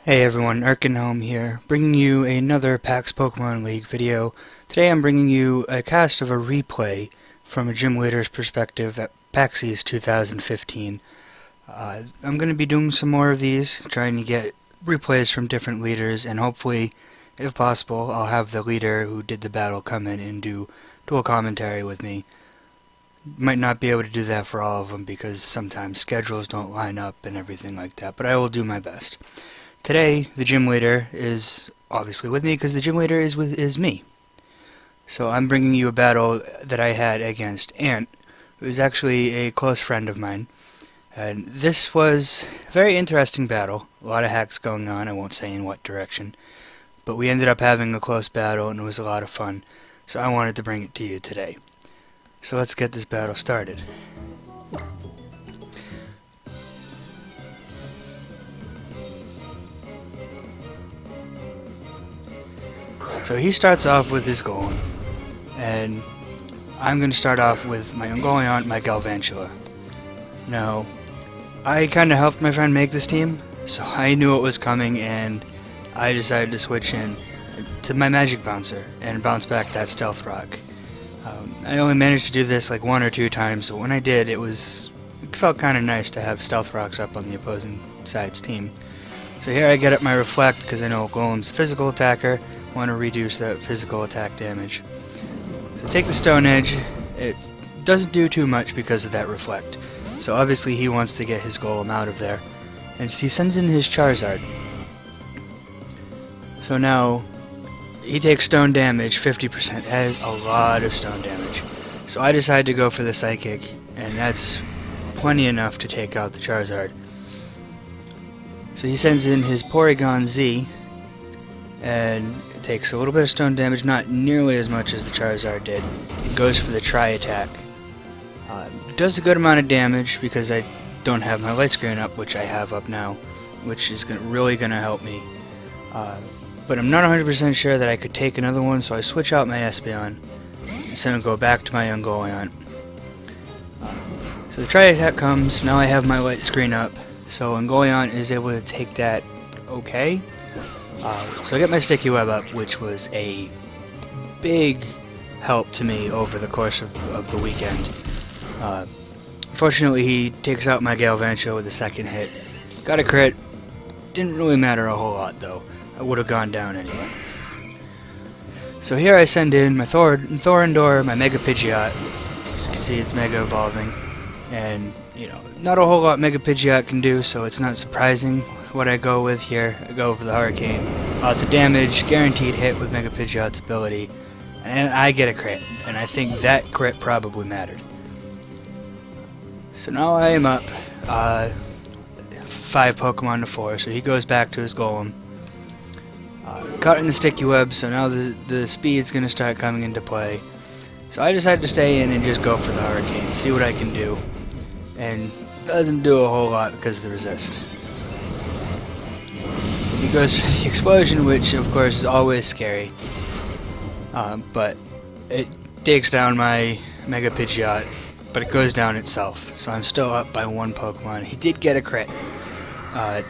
Hey everyone, Erkenhelm here, bringing you another PAX Pokemon League video. Today I'm bringing you a cast of a replay from a gym leader's perspective at PAX East 2015. I'm going to be doing some more of these, trying to get replays from different leaders, and hopefully, if possible, I'll have the leader who did the battle come in and do dual commentary with me. Might not be able to do that for all of them because sometimes schedules don't line up and everything like that, but I will do my best. Today, the gym leader is obviously with me because the gym leader is me. So I'm bringing you a battle that I had against Ant, who is actually a close friend of mine. And this was a very interesting battle. A lot of hacks going on, I won't say in what direction. But we ended up having a close battle and it was a lot of fun. So I wanted to bring it to you today. So let's get this battle started. So he starts off with his Golem, and I'm going to start off with my Ungoliant, my Galvantula. Now, I kind of helped my friend make this team, so I knew it was coming, and I decided to switch in to my Magic Bouncer and bounce back that Stealth Rock. I only managed to do this like one or two times, but when I did, it felt kind of nice to have Stealth Rocks up on the opposing side's team. So here I get up my Reflect because I know Golem's a physical attacker. Want to reduce that physical attack damage. So take the Stone Edge. It doesn't do too much because of that Reflect. So obviously he wants to get his Golem out of there. And he sends in his Charizard. So now he takes stone damage, 50%. That is a lot of stone damage. So I decide to go for the Psychic, and that's plenty enough to take out the Charizard. So he sends in his Porygon Z, and it takes a little bit of stone damage, not nearly as much as the Charizard did. It goes for the Tri-Attack. It does a good amount of damage because I don't have my light screen up, which I have up now, which is really going to help me. But I'm not 100% sure that I could take another one, so I switch out my Espeon. Instead of go back to my Ungoliant. So the Tri-Attack comes, now I have my light screen up, so Ungoliant is able to take that okay. So I get my Sticky Web up, which was a big help to me over the course of the weekend. Fortunately, he takes out my Galvantula with the second hit. Got a crit. Didn't really matter a whole lot, though. I would have gone down anyway. So here I send in my Thorondor, my Mega Pidgeot. As you can see, it's Mega Evolving. And, not a whole lot Mega Pidgeot can do, so it's not surprising what I go with here. I go for the Hurricane. Lots of damage, guaranteed hit with Mega Pidgeot's ability, and I get a crit, and I think that crit probably mattered. So now I am up 5 Pokemon to 4, so he goes back to his Golem. Caught in the Sticky Web, so now the speed's going to start coming into play. So I decided to stay in and just go for the Hurricane, see what I can do. And doesn't do a whole lot because of the resist. He goes for the Explosion, which of course is always scary. But it takes down my Mega Pidgeot, but it goes down itself. So I'm still up by 1 Pokemon. He did get a crit.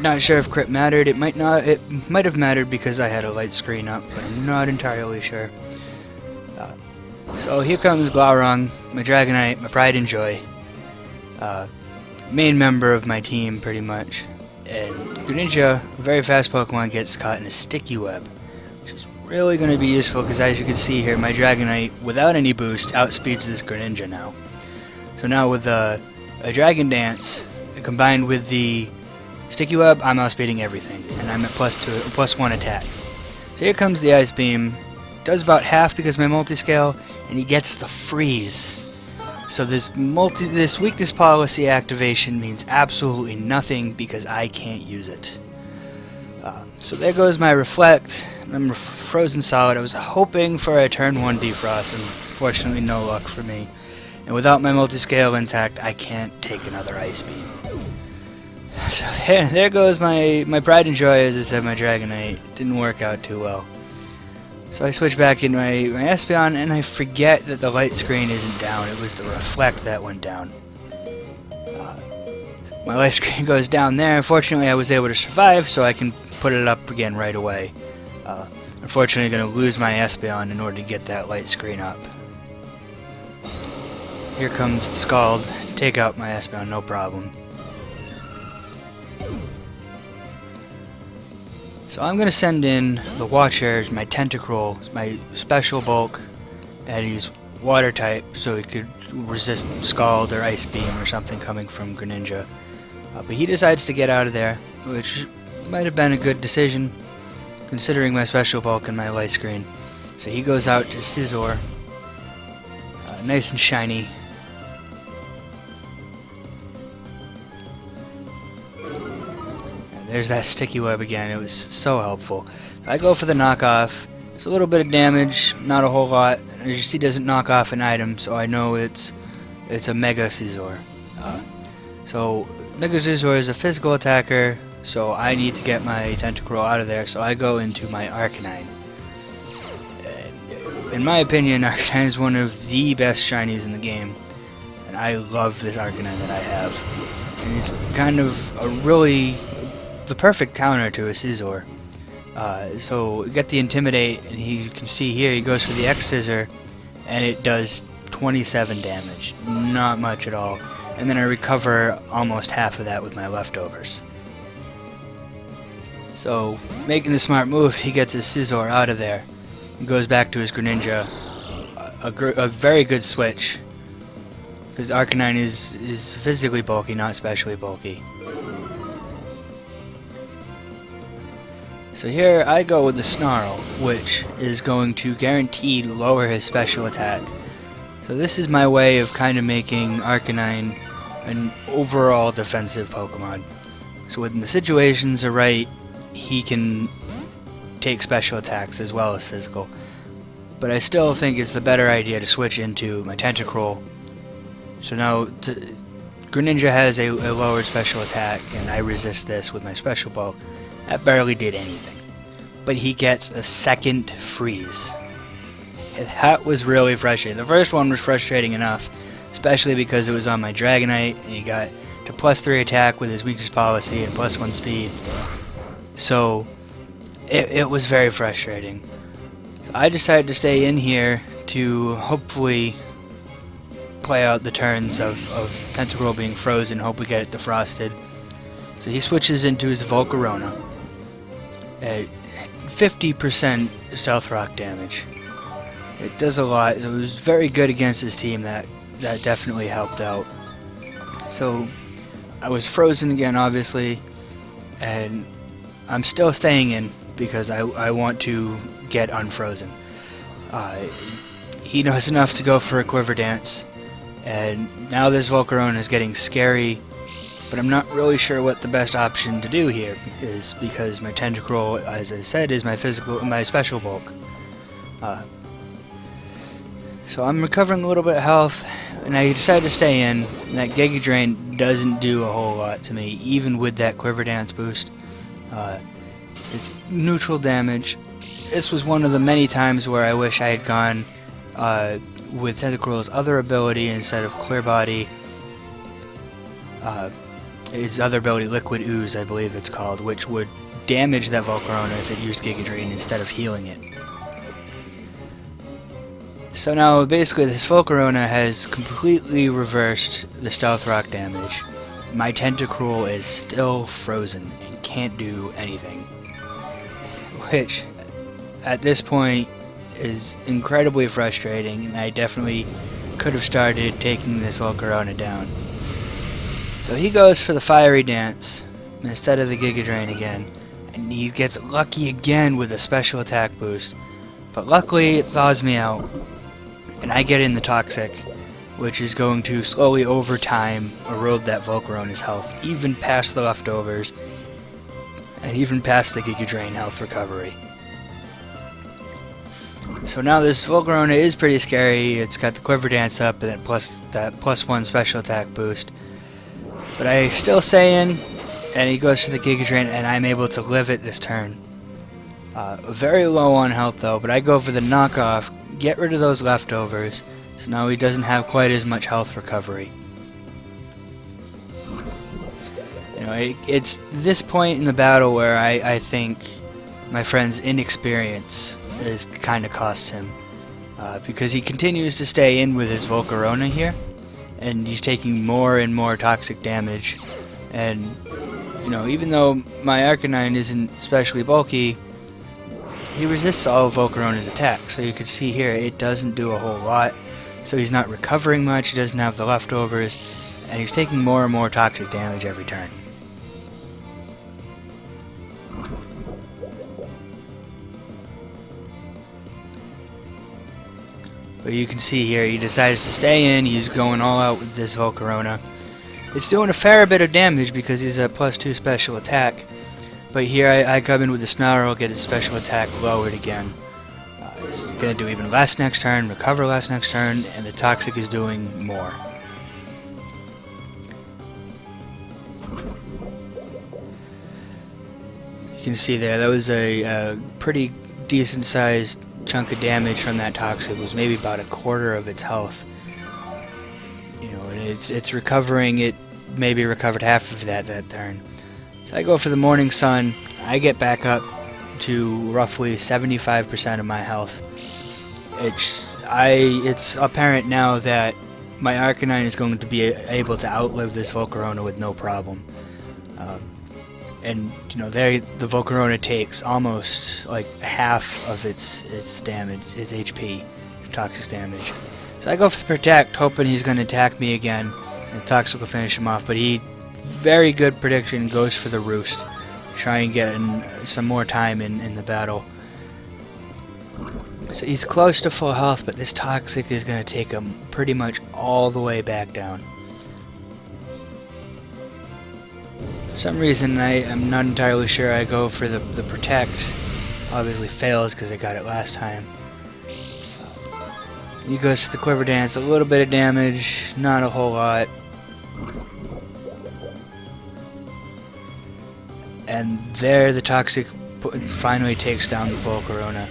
Not sure if crit mattered. It might not. It might have mattered because I had a light screen up, but I'm not entirely sure. So here comes Glaurung, my Dragonite, my pride and joy. Main member of my team, pretty much. And Greninja, a very fast Pokemon, gets caught in a Sticky Web, which is really going to be useful because, as you can see here, my Dragonite, without any boost, outspeeds this Greninja now. So now with a Dragon Dance, combined with the Sticky Web, I'm outspeeding everything, and I'm at +1 attack. So here comes the Ice Beam. Does about half because of my multi-scale, and he gets the Freeze. So this weakness policy activation means absolutely nothing because I can't use it. So there goes my Reflect. I'm frozen solid. I was hoping for a turn 1 defrost, and fortunately no luck for me. And without my multi-scale intact, I can't take another Ice Beam. So there goes my pride and joy, as I said, my Dragonite. Didn't work out too well. So I switch back in my Espeon, and I forget that the light screen isn't down. It was the Reflect that went down. My light screen goes down there. Unfortunately, I was able to survive, so I can put it up again right away. Unfortunately, going to lose my Espeon in order to get that light screen up. Here comes the Scald. Take out my Espeon, no problem. So I'm going to send in the Watcher, my Tentacruel, my special bulk, and he's water type, so he could resist Scald or Ice Beam or something coming from Greninja. But he decides to get out of there, which might have been a good decision, considering my special bulk and my light screen. So he goes out to Scizor, nice and shiny. And there's that sticky web again, it was so helpful. So I go for the knockoff. It's a little bit of damage, not a whole lot. As you see, it doesn't knock off an item, so I know it's a Mega Scizor. So Mega Scizor is a physical attacker, so I need to get my Tentacruel out of there, so I go into my Arcanine. In my opinion, Arcanine is one of the best shinies in the game, and I love this Arcanine that I have. And it's kind of the perfect counter to a Scizor. So get the Intimidate, and you can see here he goes for the X Scissor, and it does 27 damage. Not much at all. And then I recover almost half of that with my leftovers. So, making the smart move, he gets his Scizor out of there. He goes back to his Greninja. A very good switch, because Arcanine is physically bulky, not specially bulky. So here I go with the Snarl, which is going to guaranteed lower his special attack. So this is my way of kind of making Arcanine an overall defensive Pokemon. So when the situations are right, he can take special attacks as well as physical. But I still think it's the better idea to switch into my Tentacruel. So now Greninja has a lowered special attack, and I resist this with my special bulk. That barely did anything. But he gets a second freeze. And that was really frustrating. The first one was frustrating enough, especially because it was on my Dragonite, and he got to +3 attack with his weakness policy and +1 speed. So it was very frustrating. So I decided to stay in here to hopefully play out the turns of Tentacruel being frozen, hope we get it defrosted. So he switches into his Volcarona at 50% Stealth Rock damage. It does a lot, so it was very good against his team. That definitely helped out. So I was frozen again, obviously, and I'm still staying in because I want to get unfrozen. He knows enough to go for a Quiver Dance, and now this Volcarona is getting scary, but I'm not really sure what the best option to do here is, because my Tentacruel, as I said, is my special bulk. So I'm recovering a little bit of health, and I decided to stay in. And that Giga Drain doesn't do a whole lot to me, even with that Quiver Dance boost. It's neutral damage. This was one of the many times where I wish I had gone with Tentacruel's other ability instead of Clear Body. His other ability, Liquid Ooze, I believe it's called, which would damage that Volcarona if it used Giga Drain instead of healing it. So now, basically, this Volcarona has completely reversed the Stealth Rock damage. My Tentacruel is still frozen and can't do anything. Which, at this point, is incredibly frustrating, and I definitely could have started taking this Volcarona down. So he goes for the Fiery Dance instead of the Giga Drain again, and he gets lucky again with a special attack boost. But luckily, it thaws me out, and I get in the Toxic, which is going to slowly over time erode that Volcarona's health, even past the leftovers, and even past the Giga Drain health recovery. So now this Volcarona is pretty scary. It's got the Quiver Dance up, and then plus that +1 special attack boost. But I still stay in, and he goes to the Giga Drain, and I'm able to live it this turn. Very low on health though, but I go for the knockoff, get rid of those leftovers, so now he doesn't have quite as much health recovery. And it's this point in the battle where I think my friend's inexperience is kind of cost him. Because he continues to stay in with his Volcarona here, and he's taking more and more toxic damage. And, even though my Arcanine isn't especially bulky, he resists all of Volcarona's attacks. So you can see here, it doesn't do a whole lot. So he's not recovering much, he doesn't have the leftovers, and he's taking more and more toxic damage every turn. But you can see here, he decides to stay in, he's going all out with this Volcarona. It's doing a fair bit of damage because he's a +2 special attack. But here I come in with the Snarl, get his special attack lowered again. It's going to do even less next turn, recover less next turn, and the Toxic is doing more. You can see there, that was a pretty decent sized chunk of damage from that Toxic. It was maybe about a quarter of its health. And it's recovering, it maybe recovered half of that turn. So I go for the Morning Sun, I get back up to roughly 75% of my health. It's apparent now that my Arcanine is going to be able to outlive this Volcarona with no problem. And there the Volcarona takes almost like half of its damage, its HP, toxic damage. So I go for the Protect, hoping he's going to attack me again, and Toxic will finish him off. But he, very good prediction, goes for the Roost, try and get some more time in the battle. So he's close to full health, but this Toxic is going to take him pretty much all the way back down. For some reason, I'm not entirely sure, I go for the Protect. Obviously fails because I got it last time. He goes for the Quiver Dance, a little bit of damage, not a whole lot. And there the Toxic finally takes down the Volcarona.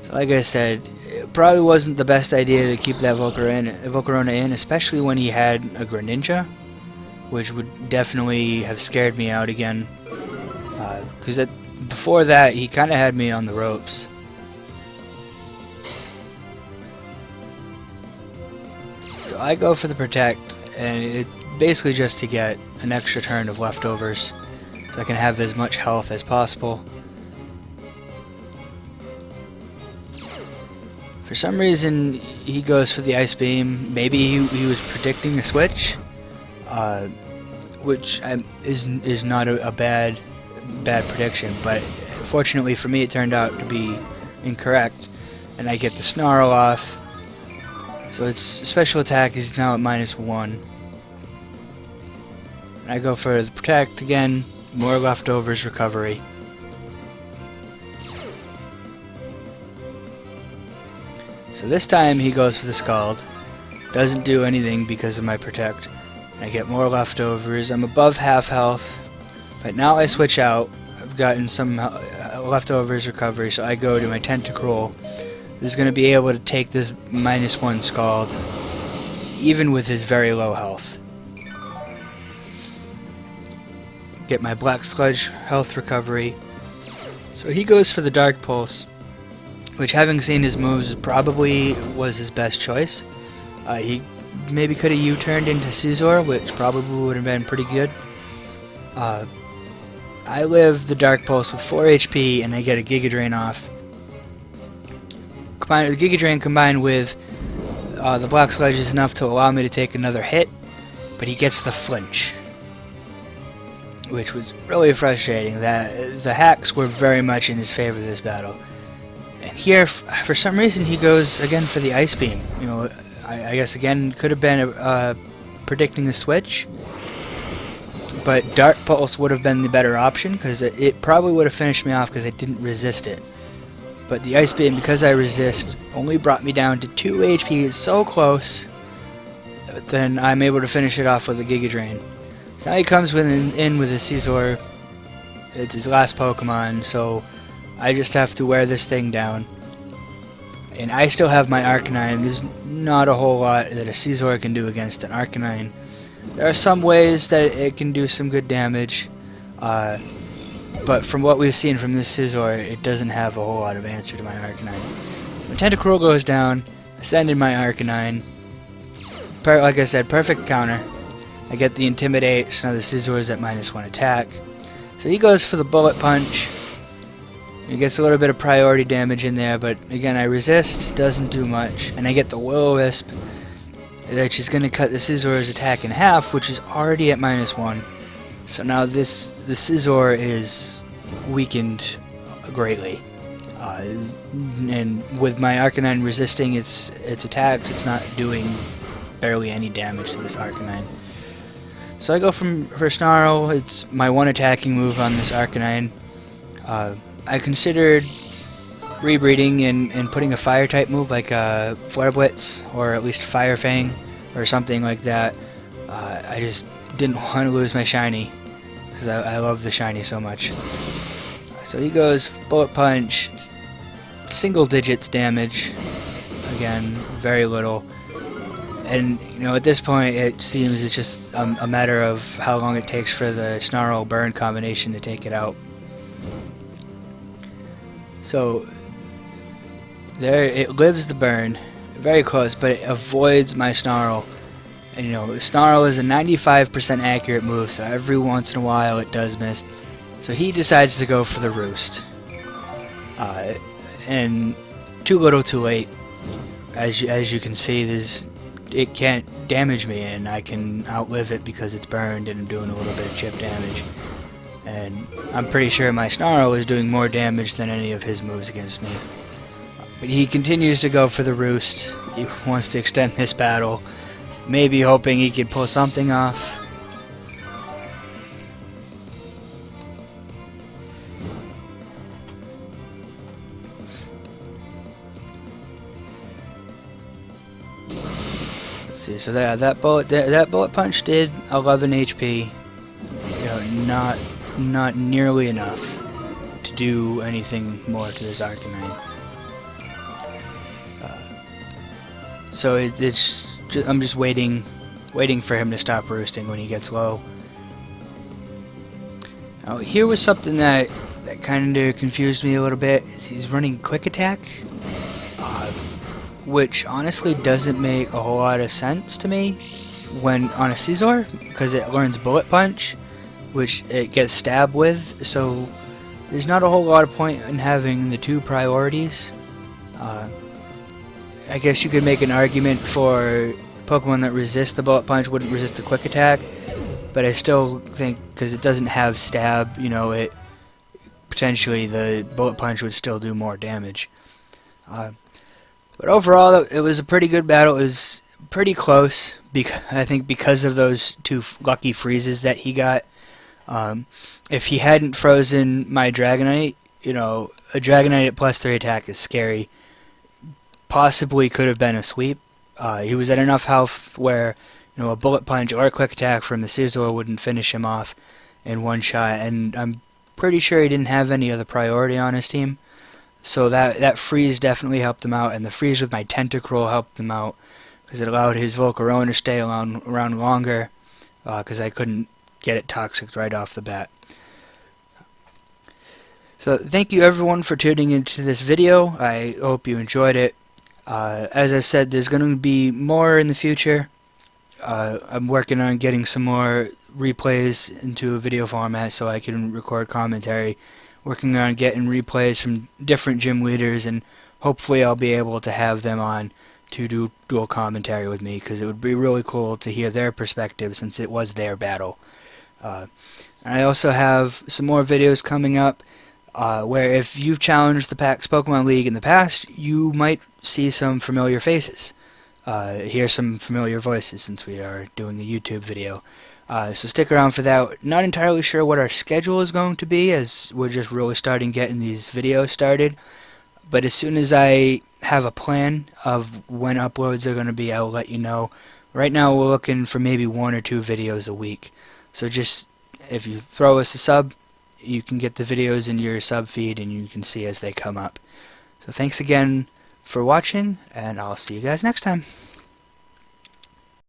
So like I said, it probably wasn't the best idea to keep that Volcarona in, especially when he had a Greninja, which would definitely have scared me out again. Because before that, he kind of had me on the ropes. So I go for the Protect, and it basically just to get an extra turn of leftovers, so I can have as much health as possible. For some reason, he goes for the Ice Beam. Maybe he was predicting the switch, which is not a bad prediction, but fortunately for me it turned out to be incorrect, and I get the Snarl off. So its special attack is now at -1. And I go for the Protect again, more leftovers recovery. So this time he goes for the Scald. Doesn't do anything because of my Protect. I get more leftovers. I'm above half health. But now I switch out. I've gotten some leftovers recovery, so I go to my Tentacruel. Who's going to be able to take this -1 Scald, even with his very low health. Get my Black Sludge health recovery. So he goes for the Dark Pulse, which, having seen his moves, probably was his best choice. He maybe could have U-turned into Scizor, which probably would have been pretty good. I live the Dark Pulse with 4 HP, and I get a Giga Drain off. The Giga Drain combined with the Black Sludge is enough to allow me to take another hit, but he gets the flinch, which was really frustrating. The hacks were very much in his favor this battle. And here, for some reason, he goes again for the Ice Beam. I guess again could have been predicting the switch, but Dark Pulse would have been the better option because it probably would have finished me off because I didn't resist it. But the Ice Beam, because I resist, only brought me down to 2 HP. It's so close. But then I'm able to finish it off with a Giga Drain. So now he comes in with his Scizor. It's his last Pokemon, so I just have to wear this thing down. And I still have my Arcanine. There's not a whole lot that a Scizor can do against an Arcanine. There are some ways that it can do some good damage, but from what we've seen from this Scizor, it doesn't have a whole lot of answer to my Arcanine. So Tentacruel goes down, I send in my Arcanine. Like I said, perfect counter. I get the Intimidate, so now the Scizor is at -1 attack. So he goes for the Bullet Punch. He gets a little bit of priority damage in there, but again, I resist, doesn't do much. And I get the Will-O-Wisp, which is going to cut the Scizor's attack in half, which is already at -1. So now the Scizor is weakened greatly. And with my Arcanine resisting its attacks, it's not doing barely any damage to this Arcanine. So I go for Snarl. It's my one attacking move on this Arcanine. I considered rebreeding and putting a fire type move like Flare Blitz or at least Fire Fang or something like that. I just didn't want to lose my shiny because I love the shiny so much. So he goes Bullet Punch, single digits damage, again very little, and you know, at this point it seems it's just a matter of how long it takes for the Snarl Burn combination to take it out. So there it lives the burn, very close, but it avoids my Snarl. And you know, Snarl is a 95% accurate move, so every once in a while it does miss. So he decides to go for the Roost. And too little too late. As you can see, it can't damage me, and I can outlive it because it's burned and I'm doing a little bit of chip damage. And I'm pretty sure my Snarl is doing more damage than any of his moves against me. But he continues to go for the Roost. He wants to extend this battle, maybe hoping he could pull something off. Let's see. So that bullet punch did 11 HP. You know, not nearly enough to do anything more to this Arcanine. So I'm just waiting for him to stop roosting when he gets low. Now here was something that kind of confused me a little bit. Is he's running Quick Attack, which honestly doesn't make a whole lot of sense to me when on a Scizor, because it learns Bullet Punch, which it gets stabbed with, so there's not a whole lot of point in having the two priorities. I guess you could make an argument for Pokemon that resist the Bullet Punch wouldn't resist the Quick Attack, but I still think because it doesn't have stab, you know, it potentially the Bullet Punch would still do more damage. But overall, it was a pretty good battle. It was pretty close, I think, because of those two lucky freezes that he got. If he hadn't frozen my Dragonite, you know, a Dragonite at +3 attack is scary. Possibly could have been a sweep. He was at enough health where, you know, a Bullet Punch or a Quick Attack from the Scizor wouldn't finish him off in one shot, and I'm pretty sure he didn't have any other priority on his team. So that freeze definitely helped him out, and the freeze with my Tentacruel helped him out because it allowed his Volcarona to stay around longer, because I couldn't get it toxic right off the bat. So thank you everyone for tuning into this video. I hope you enjoyed it. As I said, there's going to be more in the future. I'm working on getting some more replays into a video format so I can record commentary. Working on getting replays from different gym leaders, and hopefully I'll be able to have them on to do dual commentary with me, because it would be really cool to hear their perspective since it was their battle. I also have some more videos coming up where if you've challenged the PAX Pokemon League in the past, you might see some familiar faces, hear some familiar voices, since we are doing a YouTube video. So stick around for that. Not entirely sure what our schedule is going to be, as we're just really starting getting these videos started. But as soon as I have a plan of when uploads are going to be, I'll let you know. Right now we're looking for maybe 1 or 2 videos a week. So just, if you throw us a sub, you can get the videos in your sub feed and you can see as they come up. So thanks again for watching, and I'll see you guys next time.